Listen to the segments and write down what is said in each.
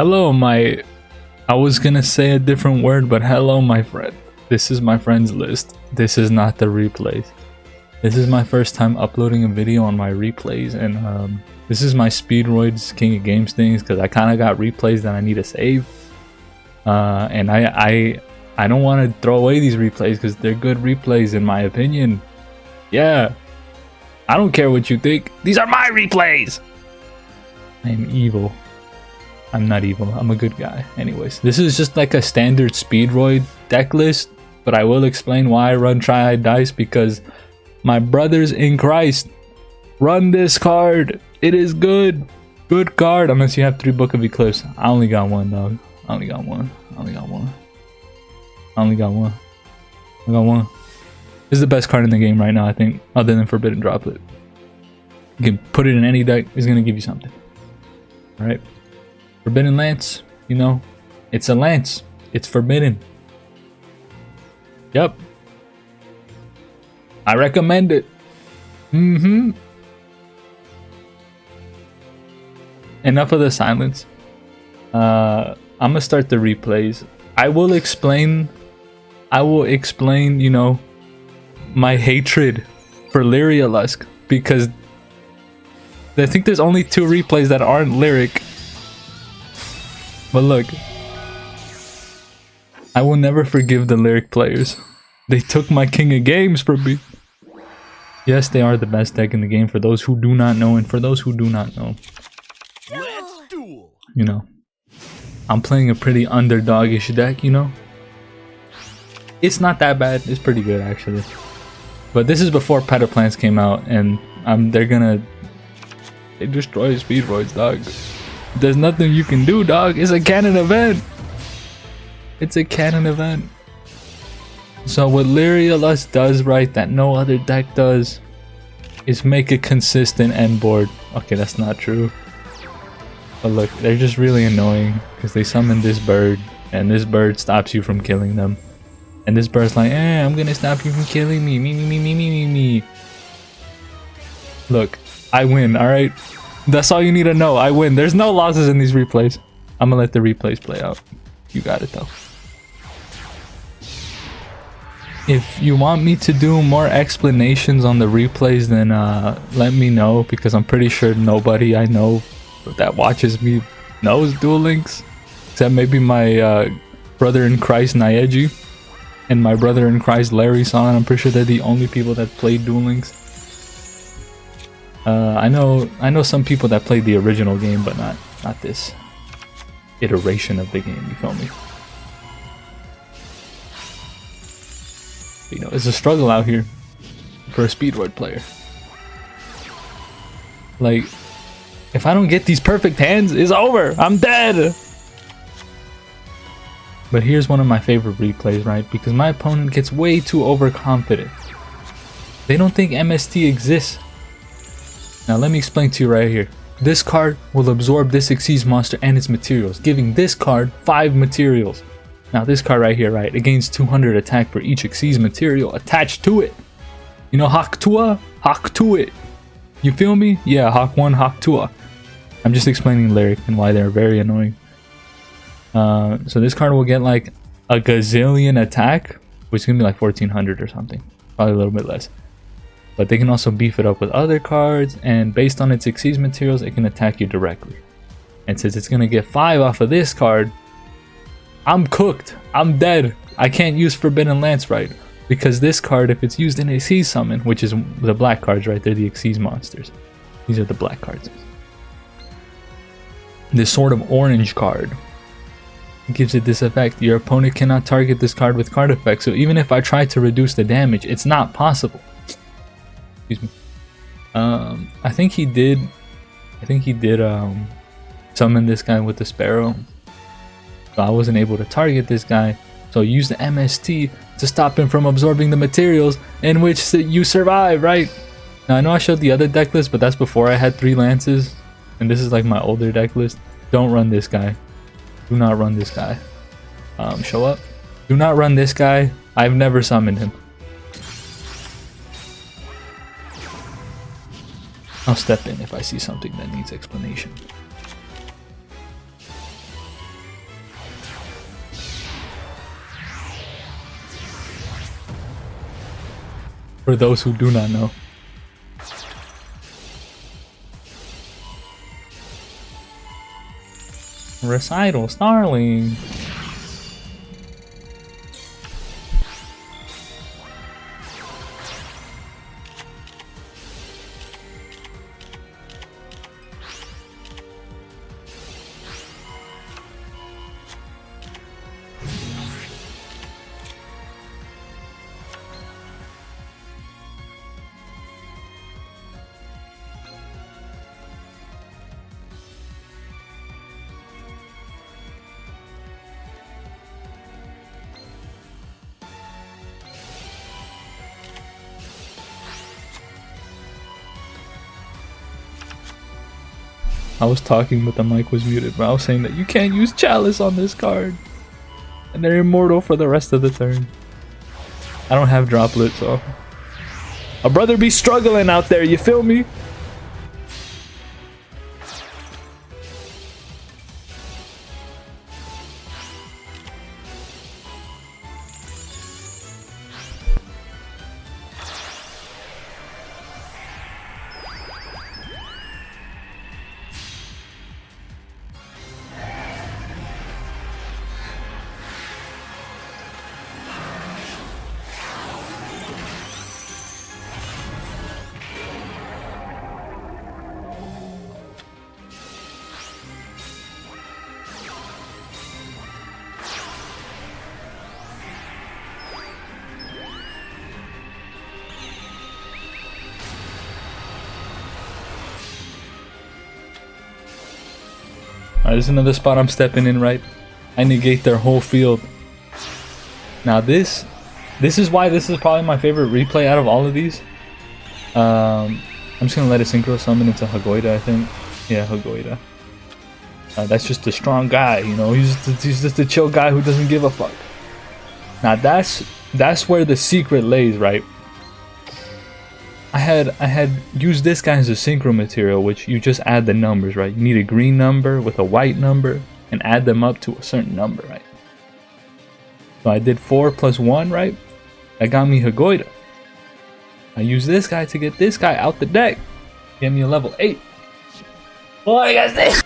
Hello, my... I was gonna say a different word, but hello, my friend. This is my friends list. This is not the replays. This is my first time uploading a video on my replays, and this is my Speedroids King of Games things, because I kind of got replays that I need to save. And I don't want to throw away these replays, because they're good replays in my opinion. Yeah. I don't care what you think. These are my replays! I am evil. I'm not evil. I'm a good guy. Anyways, this is just like a standard Speedroid deck list, but I will explain why I run Triad Dice, because my brothers in Christ run this card. It is good. Good card. Unless you have 3 Book of Eclipse. I only got one, dog. I only got one. I only got one. I only got one. I got one. This is the best card in the game right now, I think, other than Forbidden Droplet. You can put it in any deck. It's going to give you something. Alright. Forbidden Lance, you know, it's a lance. It's forbidden. Yep. I recommend it. Enough of the silence. I'm gonna start the replays. I will explain, you know, my hatred for Lyrialusk, because I think there's only 2 replays that aren't lyric. But look, I will never forgive the lyric players. They took my King of Games from me. Yes, they are the best deck in the game for those who do not know, and for those who do not know, Let's duel. you know, I'm playing a pretty underdogish deck, you know. It's not that bad. It's pretty good, actually. But this is before Predaps came out, and they destroy Speedroids, dog. There's nothing you can do, dog. It's a canon event. It's a canon event. So what Lyrialusk does right that no other deck does is make a consistent end board. Okay, that's not true. But look, they're just really annoying because they summon this bird, and this bird stops you from killing them. And this bird's like, I'm gonna stop you from killing me. Me. Look, I win, alright? That's all you need to know. I win. There's no losses in these replays. I'm gonna let the replays play out. You got it though. If you want me to do more explanations on the replays, then let me know, because I'm pretty sure nobody I know that watches me knows Duel Links, except maybe my brother in Christ Naeji and my brother in Christ Larry San. I'm pretty sure they're the only people that played Duel Links. I know some people that played the original game, but not this iteration of the game, you feel me? But, you know, it's a struggle out here for a Speedroid player. Like, if I don't get these perfect hands, it's over. I'm dead. But here's one of my favorite replays, right? Because my opponent gets way too overconfident. They don't think MST exists. Now let me explain to you right here. This card will absorb this Xyz monster and its materials, giving this card 5 materials. Now this card right here, right, it gains 200 attack for each Xyz material attached to it. You know, Hawk Tua? Hawk to it. You feel me? Yeah, Hawk 1, Hawk Tua. I'm just explaining lyric and why they're very annoying. So this card will get like a gazillion attack, which is gonna be like 1400 or something, probably a little bit less. But they can also beef it up with other cards, and based on its Xyz materials, it can attack you directly. And since it's gonna get 5 off of this card, I'm cooked. I'm dead. I can't use Forbidden Lance right, because this card, if it's used in a Xyz summon, which is the black cards right there, the Xyz monsters. These are the black cards. This sort of orange card gives it this effect. Your opponent cannot target this card with card effects, so even if I try to reduce the damage, it's not possible. Excuse me. I think he did summon this guy with the Sparrow, so I wasn't able to target this guy, so I used the MST to stop him from absorbing the materials, in which you survive, right? Now I know I showed the other deck list, but that's before I had 3 lances, and this is like my older deck list. Don't run this guy. Do not run this guy. Show up. Do not run this guy. I've never summoned him. I'll step in if I see something that needs explanation. For those who do not know. Recital Starling. I was talking but the mic was muted, but I was saying that you can't use Chalice on this card. And they're immortal for the rest of the turn. I don't have Droplet, so... A brother be struggling out there, you feel me? Alright, there's another spot I'm stepping in, right? I negate their whole field. Now this is why this is probably my favorite replay out of all of these. I'm just gonna let it synchro summon into Hagoida, I think. Yeah, Hagoida. That's just a strong guy, you know. He's just a chill guy who doesn't give a fuck. Now that's where the secret lays, right? I had used this guy as a synchro material, which you just add the numbers, right? You need a green number with a white number and add them up to a certain number, right? So I did 4 plus 1, right? That got me Hagoida. I used this guy to get this guy out the deck. Get me a level 8. What do you guys think?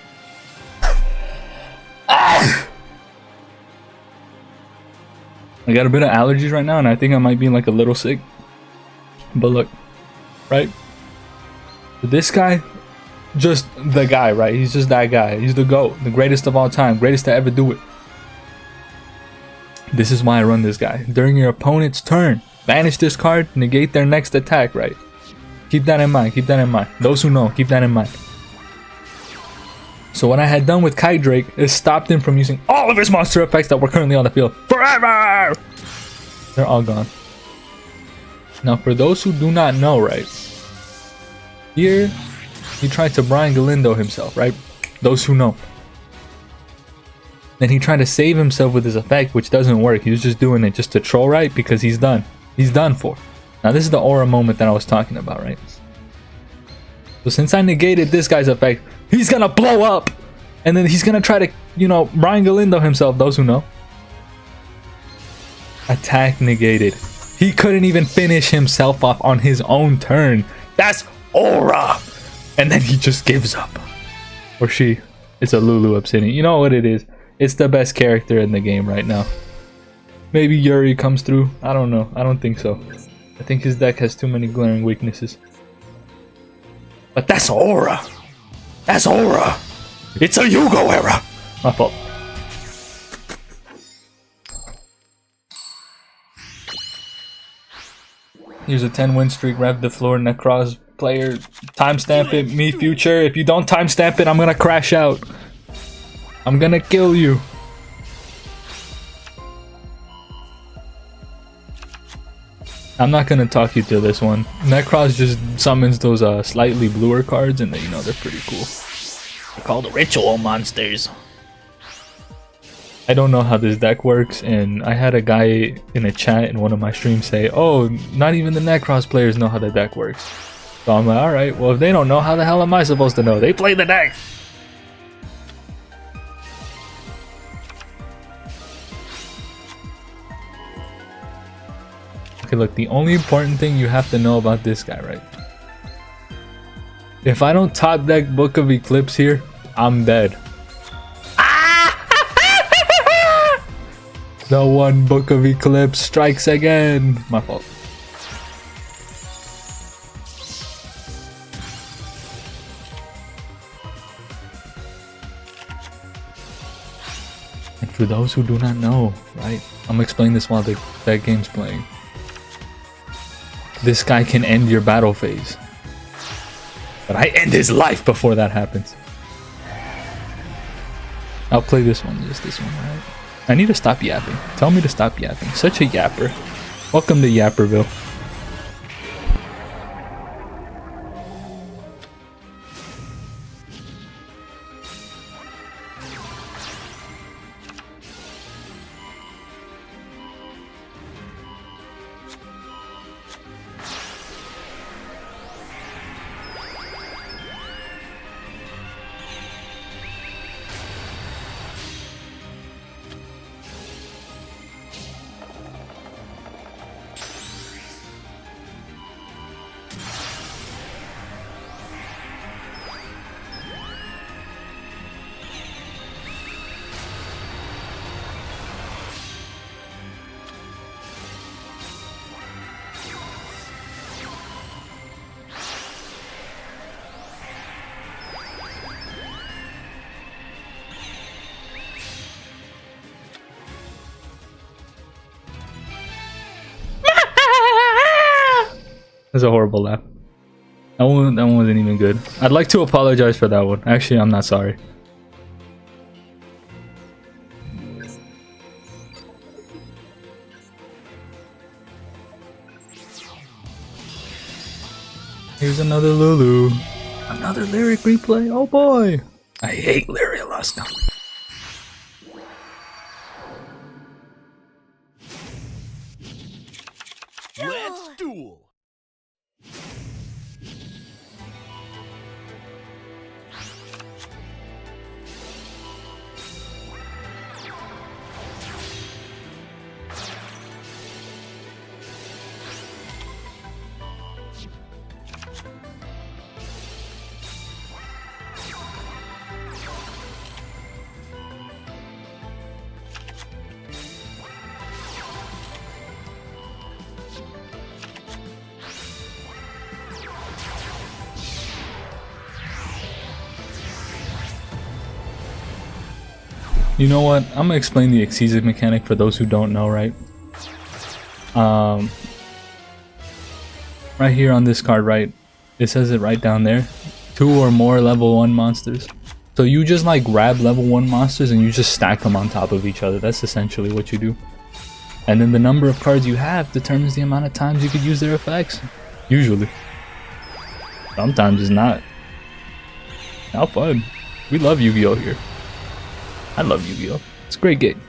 I got a bit of allergies right now and I think I might be like a little sick. But look, right? This guy, just the guy, right? He's just that guy. He's the GOAT, the greatest of all time, greatest to ever do it. This is why I run this guy. During your opponent's turn, banish this card, negate their next attack, right? Keep that in mind, keep that in mind. Those who know, keep that in mind. So what I had done with Kogyric is stopped him from using all of his monster effects that were currently on the field. Forever! They're all gone. Now for those who do not know, right? Here, he tried to Brian Galindo himself, right? Those who know. Then he tried to save himself with his effect, which doesn't work. He was just doing it just to troll, right? Because he's done. He's done for. Now this is the aura moment that I was talking about, right? So since I negated this guy's effect, he's gonna blow up! And then he's gonna try to, you know, Brian Galindo himself, those who know. Attack negated. He couldn't even finish himself off on his own turn. That's aura! And then he just gives up. Or she. It's a Lulu Obsidian. You know what it is. It's the best character in the game right now. Maybe Yuri comes through. I don't know. I don't think so. I think his deck has too many glaring weaknesses. But that's aura! That's aura! It's a Yugo era! My fault. Here's a 10 win streak, rev the FLEUR, Nekroz player. Timestamp it, me future. If you don't timestamp it, I'm gonna crash out. I'm gonna kill you. I'm not gonna talk you through this one. Nekroz just summons those slightly bluer cards and you know they're pretty cool. They're called ritual monsters. I don't know how this deck works, and I had a guy in a chat in one of my streams say, oh, not even the Nekroz players know how the deck works. So I'm like, alright, well if they don't know, how the hell am I supposed to know? They play the deck! Okay, look, the only important thing you have to know about this guy, right? If I don't top deck Book of Eclipse here, I'm dead. The one Book of Eclipse strikes again. My fault. And for those who do not know, right? I'm explaining this while that game's playing. This guy can end your battle phase. But I end his life before that happens. I'll play this one, just this one, right? I need to stop yapping. Tell me to stop yapping. Such a yapper. Welcome to Yapperville. That's a horrible laugh. That one wasn't even good. I'd like to apologize for that one. Actually, I'm not sorry. Here's another Lulu. Another lyric replay. Oh boy. I hate lyric last now. Let's duel. You know what? I'm gonna explain the Exceed mechanic for those who don't know, right? Right here on this card, right? It says it right down there. 2 or more level 1 monsters. So you just like grab level 1 monsters and you just stack them on top of each other. That's essentially what you do. And then the number of cards you have determines the amount of times you could use their effects. Usually. Sometimes it's not. How fun. We love Yu-Gi-Oh here. I love Yu-Gi-Oh! It's a great game.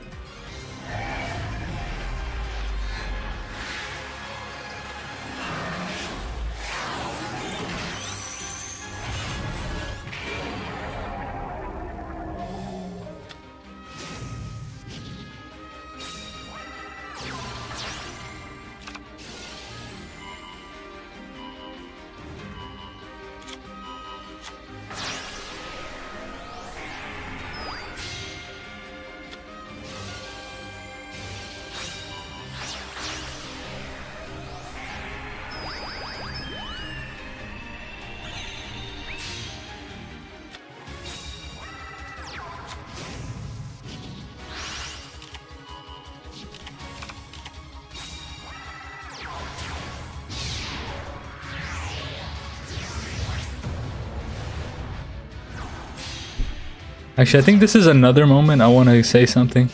Actually, I think this is another moment I want to say something.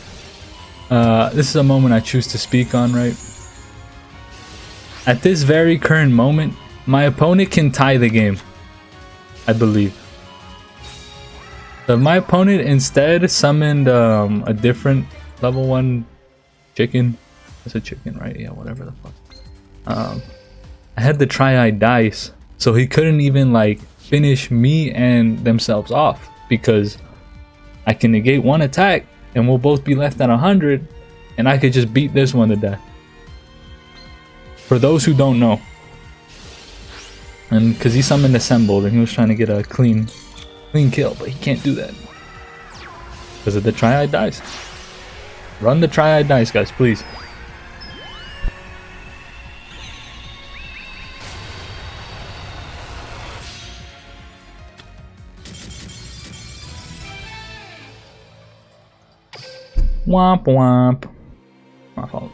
This is a moment I choose to speak on, right? At this very current moment, my opponent can tie the game, I believe. So my opponent instead summoned a different level 1 chicken. It's a chicken, right? Yeah, whatever the fuck. I had the Tri-Eye dice, so he couldn't even like finish me and themselves off because I can negate 1 attack and we'll both be left at 100 and I could just beat this one to death. For those who don't know. And because he summoned Assembled and he was trying to get a clean kill, but he can't do that. Because of the Triad dice. Run the Triad dice, guys, please. Womp womp. My fault.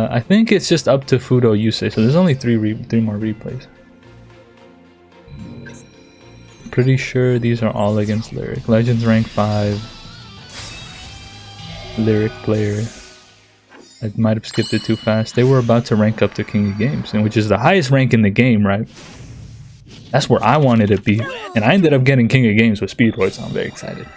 I think it's just up to Fudo Yusei, so there's only three more replays. Pretty sure these are all against Lyric. Legends rank 5. Lyric player. I might have skipped it too fast. They were about to rank up to King of Games, and which is the highest rank in the game, right? That's where I wanted to be, and I ended up getting King of Games with Speedroid, so I'm very excited.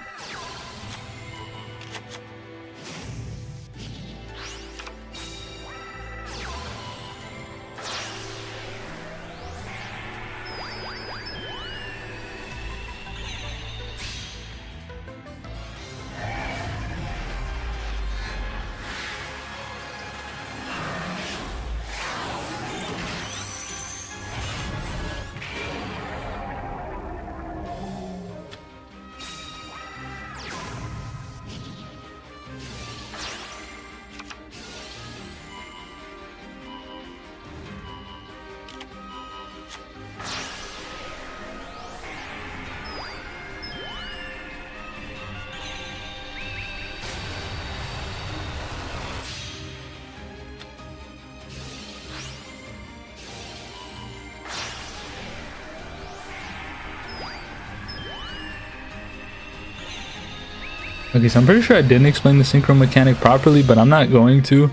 Okay, so I'm pretty sure I didn't explain the synchro mechanic properly, but I'm not going to.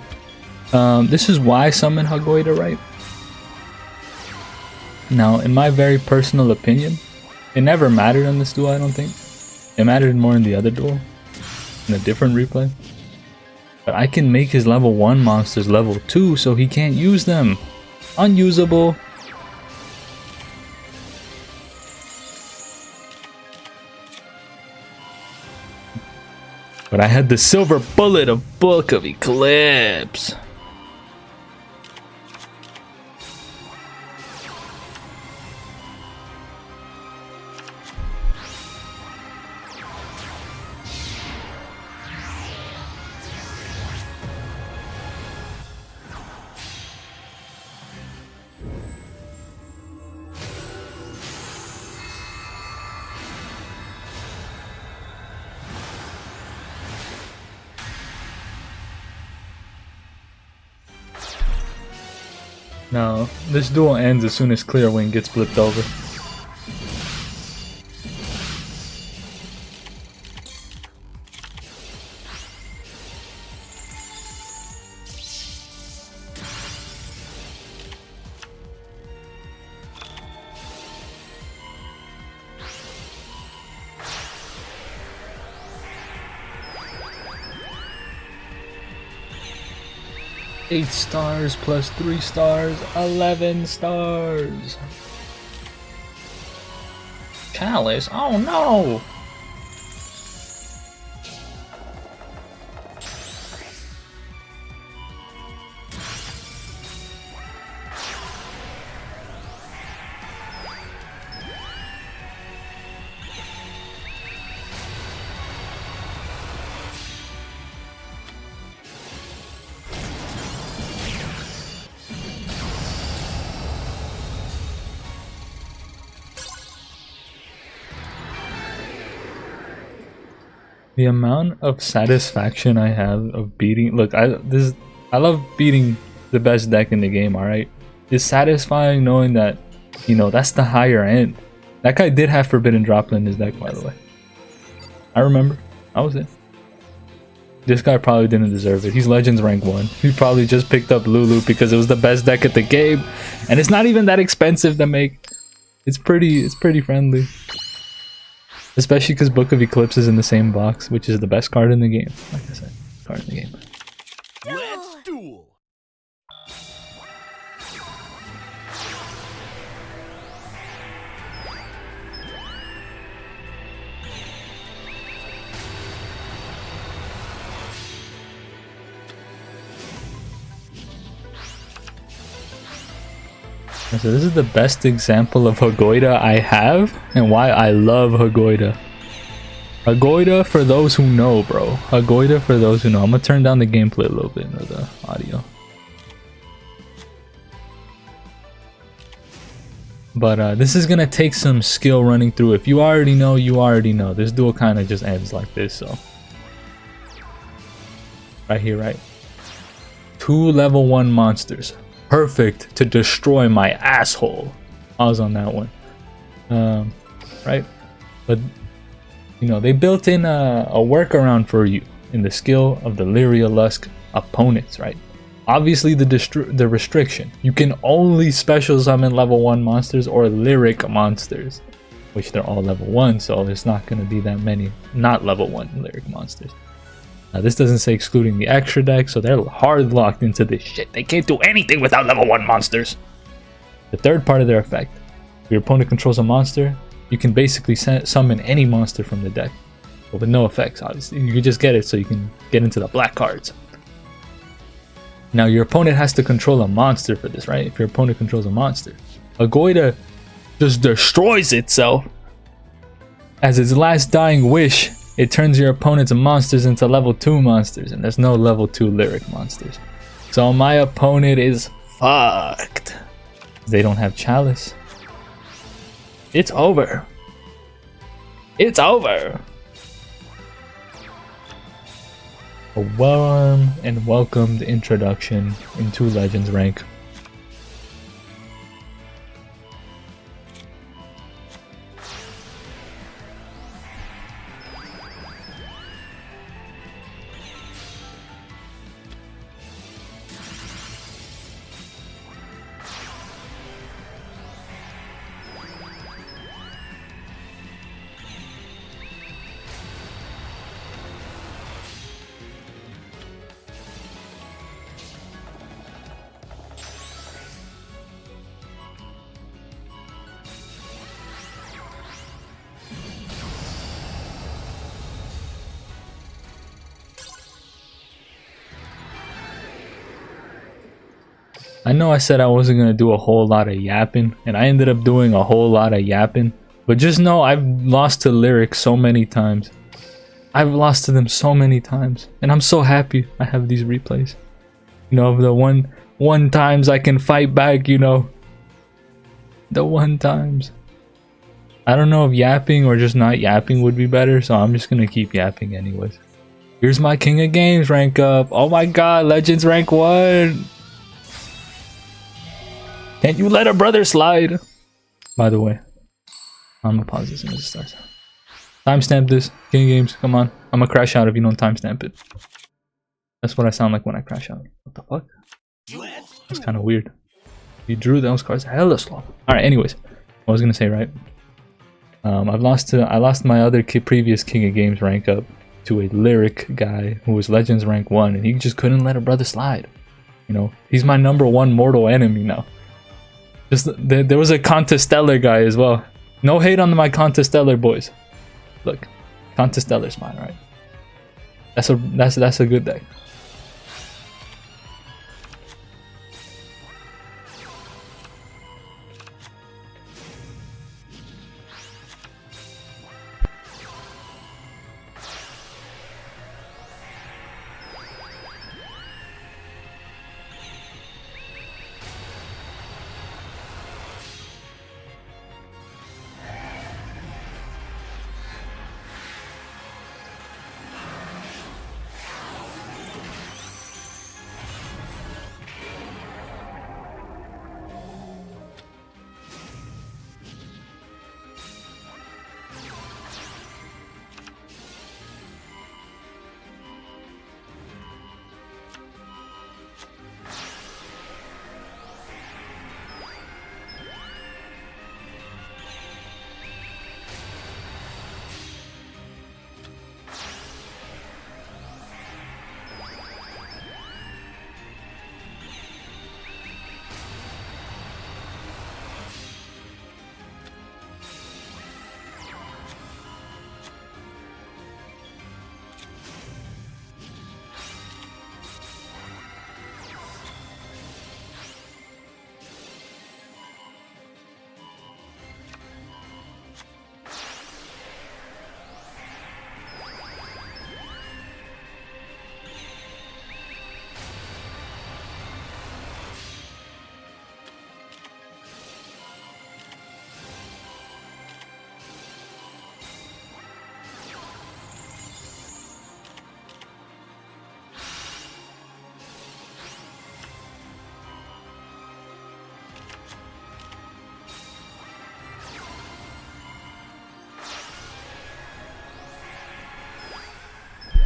This is why I summon Hagoida, right? Now, in my very personal opinion, it never mattered in this duel, I don't think. It mattered more in the other duel, in a different replay. But I can make his level 1 monsters level 2, so he can't use them. Unusable. But I had the silver bullet of Book of Eclipse. No, this duel ends as soon as Clear Wing gets flipped over. Eight stars plus 3 stars, 11 stars. Chalice, oh no! The amount of satisfaction I have of beating, look, I love beating the best deck in the game, alright? It's satisfying knowing that, you know, that's the higher end. That guy did have Forbidden Droplet in his deck, by the way. I remember. I was it. This guy probably didn't deserve it. He's Legends rank 1. He probably just picked up Lulu because it was the best deck at the game. And it's not even that expensive to make. It's pretty friendly. Especially because Book of Eclipse is in the same box, which is the best card in the game. Like I said, card in the game. Let's duel. So this is the best example of Hagoida I have and why I love Hagoida. Hagoida for those who know, bro. Hagoida for those who know. I'm gonna turn down the gameplay a little bit of the audio. But this is gonna take some skill running through. If you already know, you already know. This duel kind of just ends like this, so. Right here, right? 2 level 1 monsters. Perfect to destroy my asshole. I was on that one. Right? But, you know, they built in a workaround for you in the skill of the Lyria Lusk opponents, right? Obviously, the restriction. You can only special summon level 1 monsters or lyric monsters, which they're all level 1, so there's not going to be that many not level 1 lyric monsters. Now, this doesn't say excluding the extra deck, so they're hard locked into this shit. They can't do anything without level 1 monsters. The third part of their effect. If your opponent controls a monster, you can basically summon any monster from the deck, but with no effects, obviously. You can just get it so you can get into the black cards. Now, your opponent has to control a monster for this, right? If your opponent controls a monster, Hagoida just destroys itself. As its last dying wish, it turns your opponent's monsters into level 2 monsters, and there's no level 2 lyric monsters. So my opponent is fucked. They don't have Chalice. It's over. It's over. A warm and welcomed introduction into Legends rank. I know I said I wasn't going to do a whole lot of yapping, and I ended up doing a whole lot of yapping, but just know I've lost to Lyric so many times. I've lost to them so many times, and I'm so happy I have these replays. You know, the one times I can fight back, you know. The 1 times. I don't know if yapping or just not yapping would be better, so I'm just going to keep yapping anyways. Here's my King of Games rank up. Oh my god, Legends rank 1. Can't you let a brother slide? By the way, I'm gonna pause this as it starts. Timestamp this, King of Games. Come on, I'm gonna crash out if you don't timestamp it. That's what I sound like when I crash out. What the fuck? That's kind of weird. You drew those cards hella slow. All right. Anyways, what I was gonna say, right? I lost my other previous King of Games rank up to a Lyric guy who was Legends rank 1, and he just couldn't let a brother slide. You know, he's my #1 mortal enemy now. Just there was a Contestellar guy as well. No hate on my Contestellar boys. Look, Contestellar's mine, right? That's a good deck.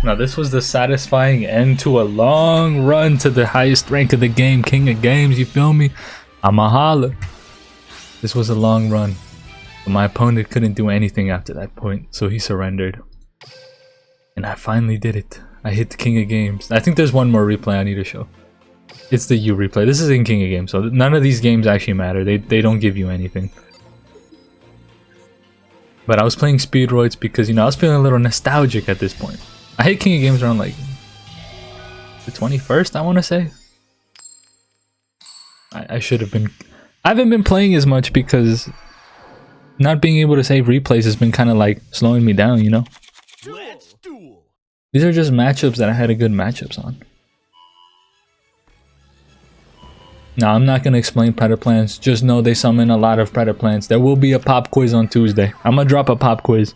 Now this was the satisfying end to a long run to the highest rank of the game, king of games, you feel me? I'ma holla. This was a long run, but my opponent couldn't do anything after that point, so he surrendered. And I finally did it. I hit the king of games. I think there's one more replay I need to show. It's the U replay. This is in king of games, so none of these games actually matter. They don't give you anything. But I was playing Speedroids because, you know, I was feeling a little nostalgic at this point. I hit king of games around like the 21st, I want to say. I should have been... I haven't been playing as much because not being able to save replays has been kind of like slowing me down, you know? Let's duel. These are just matchups that I had a good matchups on. Now, I'm not going to explain Predaplants. Just know they summon a lot of Predaplants. There will be a pop quiz on Tuesday. I'm going to drop a pop quiz.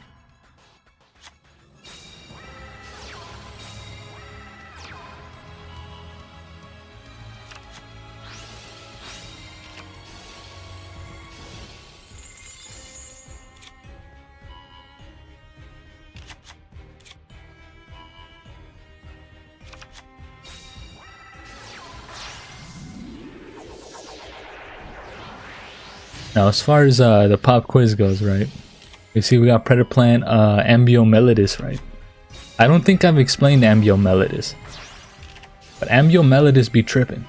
Now, as far as the pop quiz goes, right? You see, we got Predaplant, Ambiomelodis, right? I don't think I've explained Ambiomelodis, but Ambiomelodis be tripping.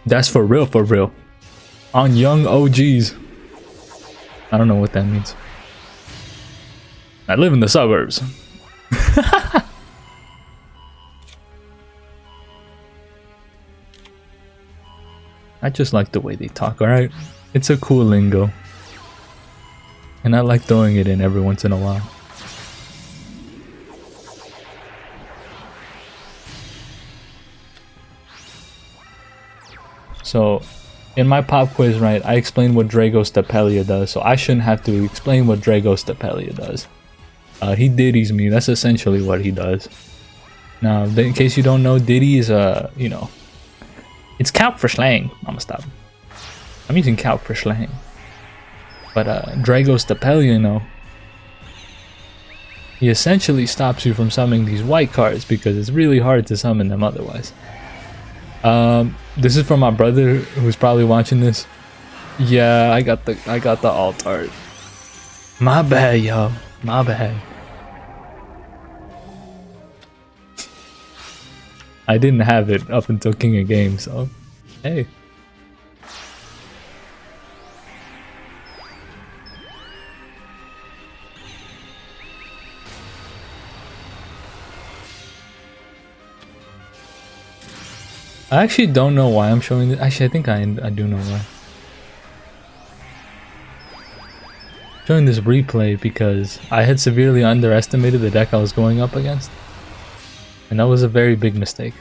That's for real, for real. On young OGs. I don't know what that means. I live in the suburbs. I just like the way they talk, alright? It's a cool lingo. And I like throwing it in every once in a while. So, in my pop quiz, right, I explained what Dragostapelia does, so I shouldn't have to explain what Dragostapelia does. He Diddy's me, that's essentially what he does. Now, in case you don't know, Diddy is you know, it's calc for slang. I'ma stop. I'm using calc for slang. But Dragostapelia, you know, he essentially stops you from summoning these white cards because it's really hard to summon them otherwise. This is from my brother who's probably watching this. Yeah, I got the alt art. My bad, y'all. My bad. I didn't have it up until King of Games, so hey. I actually don't know why I'm showing this. Actually, I think I do know why. I'm showing this replay because I had severely underestimated the deck I was going up against. And that was a very big mistake.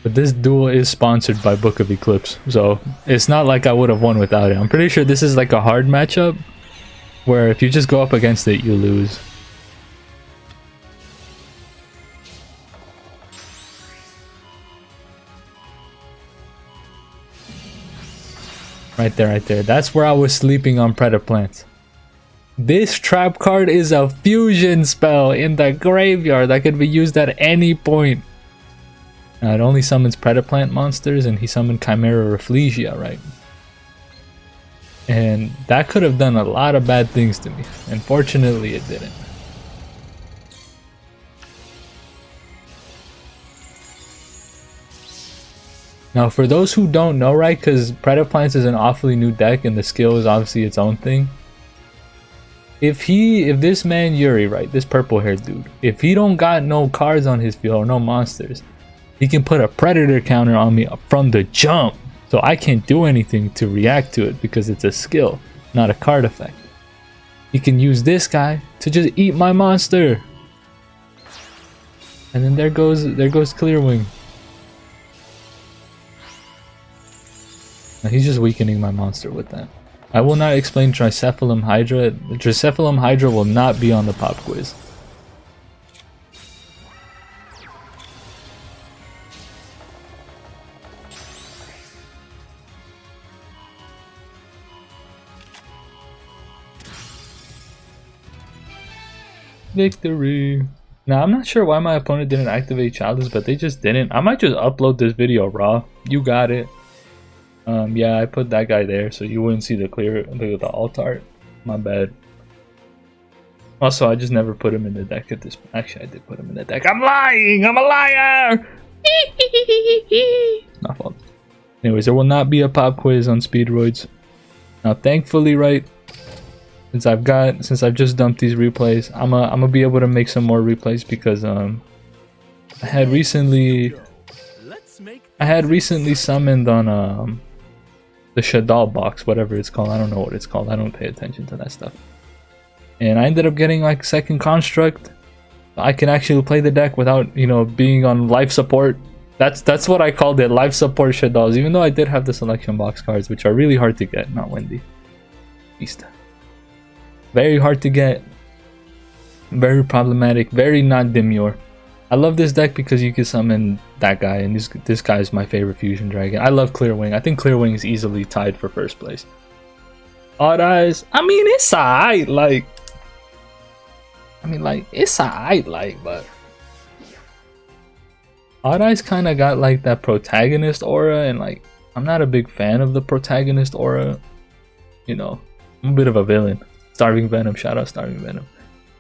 But this duel is sponsored by Book of Eclipse, so it's not like I would have won without it. I'm pretty sure this is like a hard matchup, where if you just go up against it, you lose. Right there, right there. That's where I was sleeping on Predaplants. This trap card is a fusion spell in the graveyard that can be used at any point. It only summons Predaplant monsters, and he summoned Chimera Rafflesia, right? And that could have done a lot of bad things to me. Unfortunately, it didn't. Now, for those who don't know, right, because Predaplants is an awfully new deck, and the skill is obviously its own thing. If this man Yuri, right, this purple-haired dude, if he don't got no cards on his field or no monsters, he can put a predator counter on me from the jump, so I can't do anything to react to it because it's a skill, not a card effect. He can use this guy to just eat my monster, and then there goes Clearwing. Now he's just weakening my monster with that. I will not explain Tricephalum Hydra. The Tricephalum Hydra will not be on the pop quiz. Victory. Now, I'm not sure why my opponent didn't activate Chalice, but they just didn't. I might just upload this video raw. You got it. Yeah, I put that guy there so you wouldn't see the the alt art. My bad. Also, I just never put him in the deck at this point. Actually, I did put him in the deck. I'm lying! I'm a liar! My fault. Anyways, there will not be a pop quiz on Speedroids. Now, thankfully, right, since I've just dumped these replays, I'm gonna be able to make some more replays because I had recently summoned on the Shadal box, whatever it's called. I don't know what it's called. I don't pay attention to that stuff. And I ended up getting like second construct. I can actually play the deck without, you know, being on life support. That's what I called it, life support Shadals. Even though I did have the selection box cards, which are really hard to get. Not Wendy. Beast. Very hard to get. Very problematic. Very not demure. I love this deck because you can summon that guy, and this guy is my favorite fusion dragon. I love Clearwing. I think Clearwing is easily tied for first place. Odd Eyes. I mean, it's alright. Like, it's alright. Like, but Odd Eyes kind of got like that protagonist aura, and like, I'm not a big fan of the protagonist aura. You know, I'm a bit of a villain. Starving Venom. Shout out Starving Venom.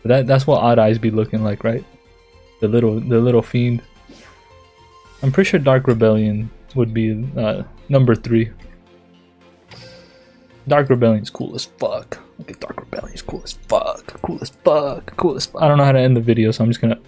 But that's what Odd Eyes be looking like, right? The little fiend. I'm pretty sure Dark Rebellion would be number 3. Dark Rebellion's cool as fuck. Look at Dark Rebellion's cool as fuck. Cool as fuck. Cool as fuck. I don't know how to end the video, so I'm just gonna